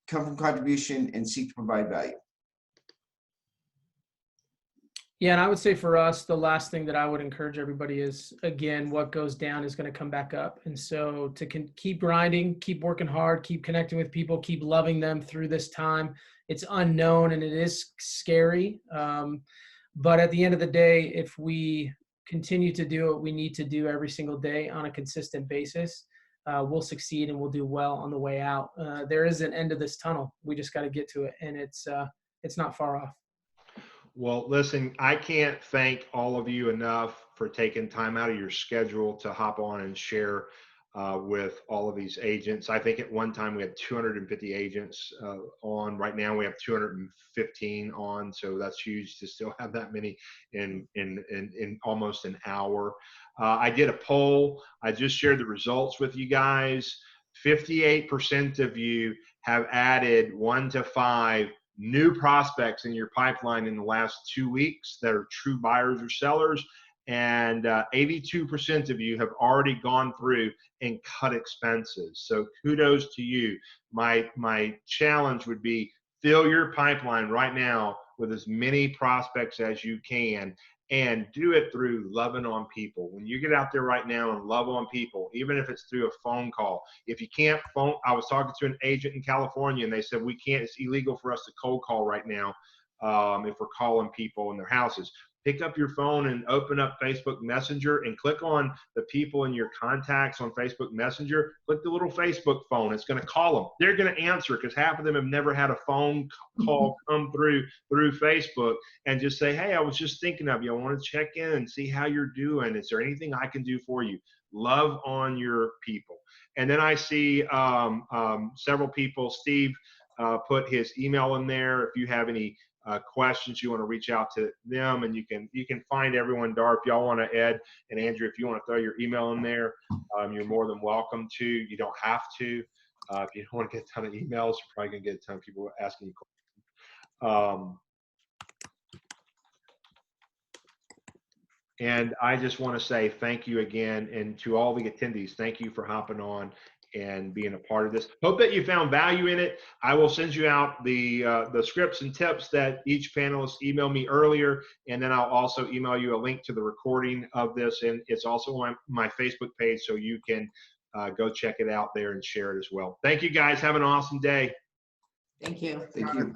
come from contribution and seek to provide value. Yeah, and I would say for us, the last thing that I would encourage everybody is, again, what goes down is going to come back up. And so to keep grinding, keep working hard, keep connecting with people, keep loving them through this time. It's unknown and it is scary. But at the end of the day, if we continue to do what we need to do every single day on a consistent basis, we'll succeed and we'll do well on the way out. There is an end to this tunnel. We just got to get to it. And it's not far off. Well, listen, I can't thank all of you enough for taking time out of your schedule to hop on and share with all of these agents. I think at one time we had 250 agents on. Right now we have 215 on, so that's huge to still have that many in almost an hour. I did a poll. I just shared the results with you guys. 58% of you have added 1 to 5 new prospects in your pipeline in the last 2 weeks that are true buyers or sellers, and 82% of you have already gone through and cut expenses. So kudos to you. My challenge would be fill your pipeline right now with as many prospects as you can, and do it through loving on people. When you get out there right now and love on people, even if it's through a phone call. If you can't phone, I was talking to an agent in California and they said, it's illegal for us to cold call right now if we're calling people in their houses. Pick up your phone and open up Facebook Messenger and click on the people in your contacts on Facebook Messenger. Click the little Facebook phone. It's going to call them. They're going to answer because half of them have never had a phone call come through Facebook, and just say, hey, I was just thinking of you. I want to check in and see how you're doing. Is there anything I can do for you? Love on your people. And then I see several people. Steve put his email in there. If you have any questions, you want to reach out to them, and you can find everyone. Dar, if y'all want to, Ed and Andrew, if you want to throw your email in there, you're more than welcome to. You don't have to. If you don't want to get a ton of emails, you're probably going to get a ton of people asking you questions. And I just want to say thank you again, and to all the attendees, thank you for hopping on and being a part of this. Hope that you found value in it. I will send you out the scripts and tips that each panelist emailed me earlier, and then I'll also email you a link to the recording of this, and it's also on my Facebook page, so you can go check it out there and share it as well. Thank you guys. Have an awesome day. Thank you. Thank you.